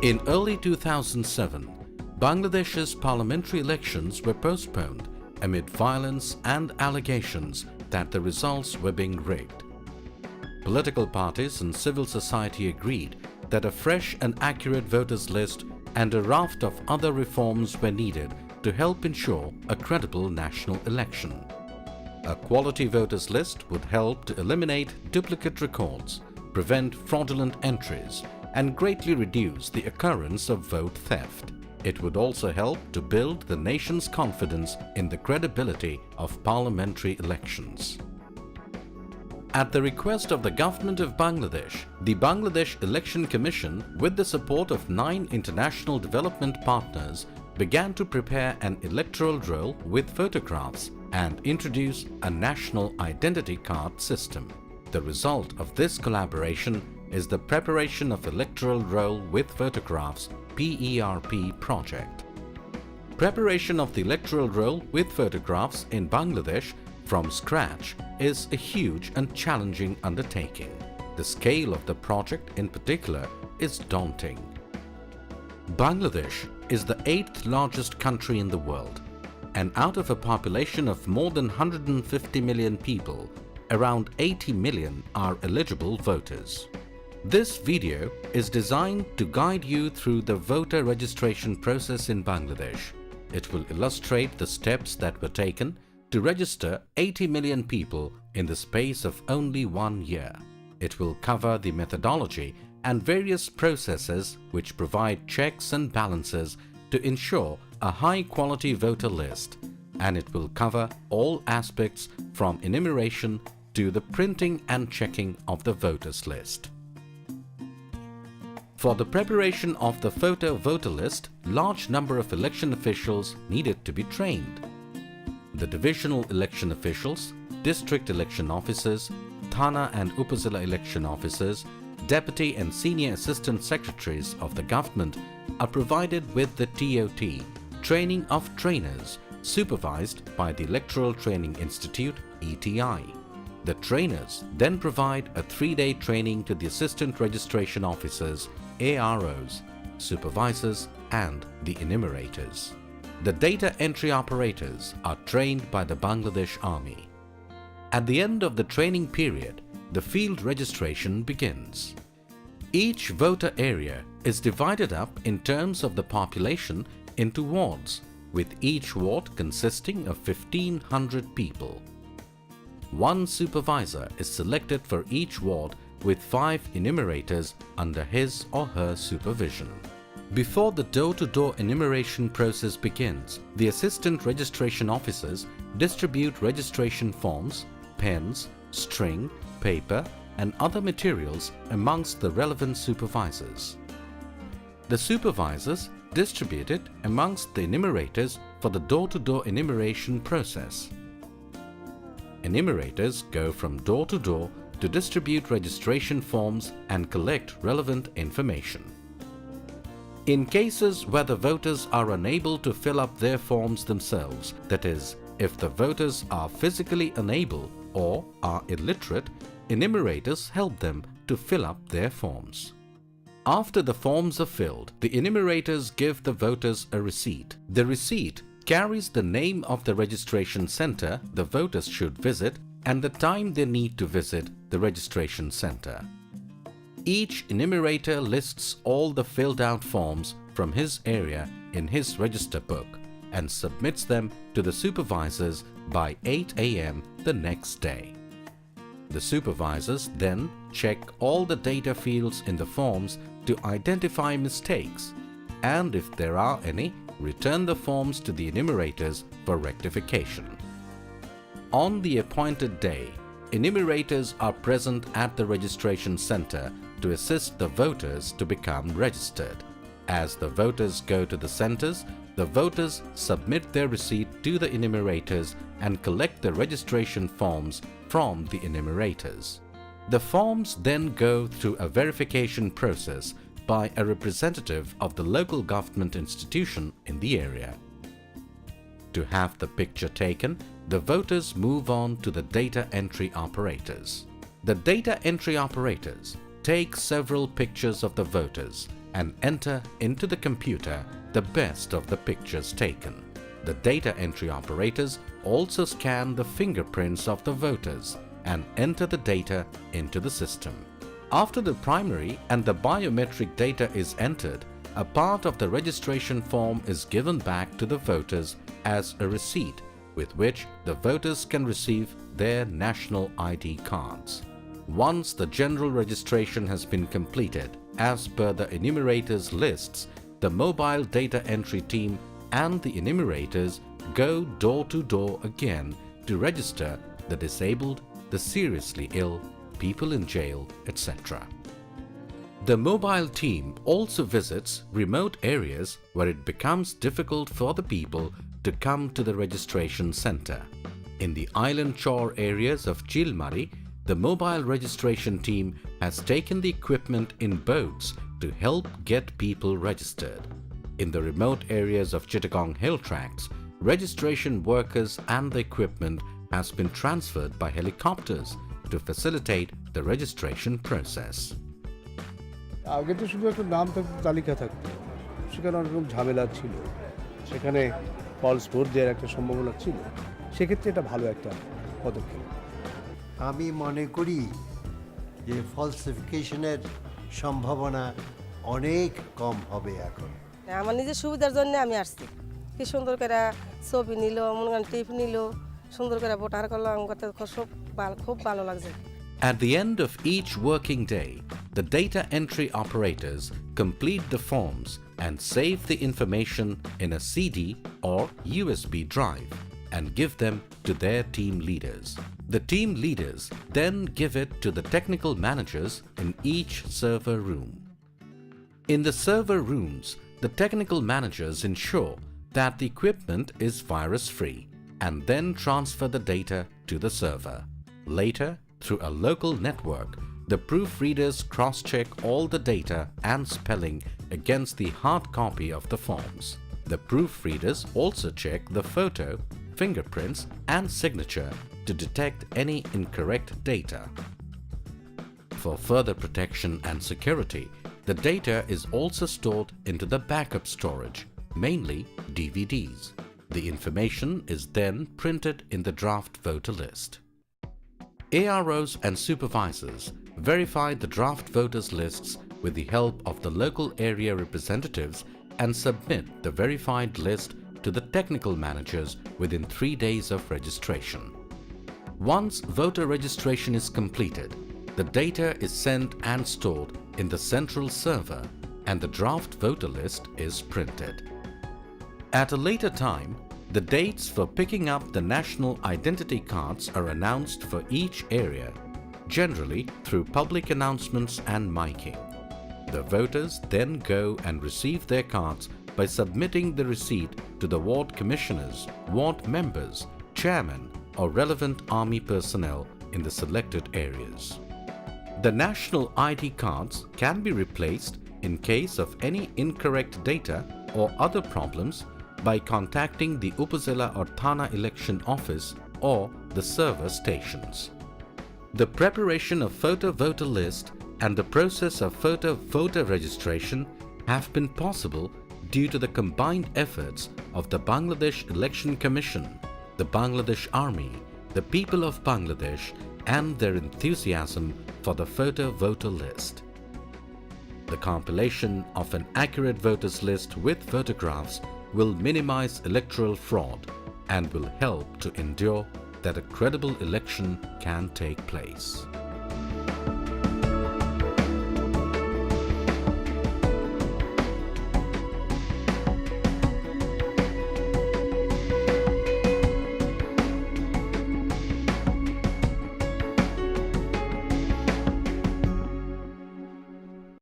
In early 2007, Bangladesh's parliamentary elections were postponed amid violence and allegations that the results were being rigged. Political parties and civil society agreed that a fresh and accurate voters list and a raft of other reforms were needed to help ensure a credible national election. A quality voters list would help to eliminate duplicate records, prevent fraudulent entries, and greatly reduce the occurrence of vote theft. It would also help to build the nation's confidence in the credibility of parliamentary elections. At the request of the government of Bangladesh, the Bangladesh Election Commission, with the support of 9 international development partners, began to prepare an electoral roll with photographs and introduce a national identity card system. The result of this collaboration is the Preparation of Electoral Roll with Photographs (PERP) project. Preparation of the electoral roll with photographs in Bangladesh from scratch is a huge and challenging undertaking. The scale of the project in particular is daunting. Bangladesh is the 8th largest country in the world, and out of a population of more than 150 million people, around 80 million are eligible voters. This video is designed to guide you through the voter registration process in Bangladesh. It will illustrate the steps that were taken to register 80 million people in the space of only 1 year. It will cover the methodology and various processes which provide checks and balances to ensure a high-quality voter list, and it will cover all aspects from enumeration to the printing and checking of the voters list. For the preparation of the photo voter list, large number of election officials needed to be trained. The divisional election officials, district election officers, Thana and Upazila election officers, deputy and senior assistant secretaries of the government are provided with the TOT, training of trainers, supervised by the Electoral Training Institute (ETI). The trainers then provide a 3-day training to the assistant registration officers, AROs, supervisors and the enumerators. The data entry operators are trained by the Bangladesh Army. At the end of the training period, the field registration begins. Each voter area is divided up in terms of the population into wards, with each ward consisting of 1,500 people. One supervisor is selected for each ward with 5 enumerators under his or her supervision. Before the door-to-door enumeration process begins, the assistant registration officers distribute registration forms, pens, string, paper, and other materials amongst the relevant supervisors. The supervisors distribute it amongst the enumerators for the door-to-door enumeration process. Enumerators go from door to door to distribute registration forms and collect relevant information. In cases where the voters are unable to fill up their forms themselves, that is, if the voters are physically unable or are illiterate, enumerators help them to fill up their forms. After the forms are filled, the enumerators give the voters a receipt. The receipt carries the name of the registration center the voters should visit and the time they need to visit the registration center. Each enumerator lists all the filled out forms from his area in his register book and submits them to the supervisors by 8 a.m. the next day. The supervisors then check all the data fields in the forms to identify mistakes, and if there are any, return the forms to the enumerators for rectification. On the appointed day, enumerators are present at the registration center to assist the voters to become registered. As the voters go to the centers, the voters submit their receipt to the enumerators and collect the registration forms from the enumerators. The forms then go through a verification process by a representative of the local government institution in the area. To have the picture taken, the voters move on to the data entry operators. The data entry operators take several pictures of the voters and enter into the computer the best of the pictures taken. The data entry operators also scan the fingerprints of the voters and enter the data into the system. After the primary and the biometric data is entered, a part of the registration form is given back to the voters as a receipt with which the voters can receive their national ID cards. Once the general registration has been completed as per the enumerators' lists, the mobile data entry team and the enumerators go door to door again to register the disabled, the seriously ill, people in jail, etc. The mobile team also visits remote areas where it becomes difficult for the people to come to the registration center. In the island shore areas of Chilmari, the mobile registration team has taken the equipment in boats to help get people registered. In the remote areas of Chittagong Hill Tracts, registration workers and the equipment has been transferred by helicopters to facilitate the registration process. আগে তো শুধু একটা নাম তালিকা থাকতো, সেখানে অনেক রকম ঝামেলা ছিল, সেখানে ফলস ভোট দেওয়ার একটা সম্ভাবনা ছিল। সেক্ষেত্রে এটা ভালো একটা পদক্ষেপ। আমি মনে করি যে ফলসিফিকেশনের সম্ভাবনা অনেক কম হবে এখন। আমার নিজের সুবিধার জন্য আমি আসছি, কি সুন্দর করে ছবি নিল, মনে করেন টিপ নিল, সুন্দর করে ভোটার করলাম, খুব ভালো লাগছে। At the end of each working day, the data entry operators complete the forms and save the information in a CD or USB drive and give them to their team leaders. The team leaders then give it to the technical managers in each server room. In the server rooms, the technical managers ensure that the equipment is virus-free and then transfer the data to the server. Later, through a local network, the proofreaders cross-check all the data and spelling against the hard copy of the forms. The proofreaders also check the photo, fingerprints and signature to detect any incorrect data. For further protection and security, the data is also stored into the backup storage, mainly DVDs. The information is then printed in the draft voter list. AROs and supervisors verify the draft voters lists with the help of the local area representatives and submit the verified list to the technical managers within 3 days of registration. Once voter registration is completed, the data is sent and stored in the central server and the draft voter list is printed. At a later time, the dates for picking up the national identity cards are announced for each area, generally through public announcements and miking. The voters then go and receive their cards by submitting the receipt to the ward commissioners, ward members, chairman or relevant army personnel in the selected areas. The national ID cards can be replaced in case of any incorrect data or other problems by contacting the Upazila or Thana election office or the server stations. The preparation of photo voter list and the process of photo voter registration have been possible due to the combined efforts of the Bangladesh Election Commission, the Bangladesh Army, the people of Bangladesh and their enthusiasm for the photo voter list. The compilation of an accurate voters list with photographs will minimize electoral fraud and will help to ensure that a credible election can take place.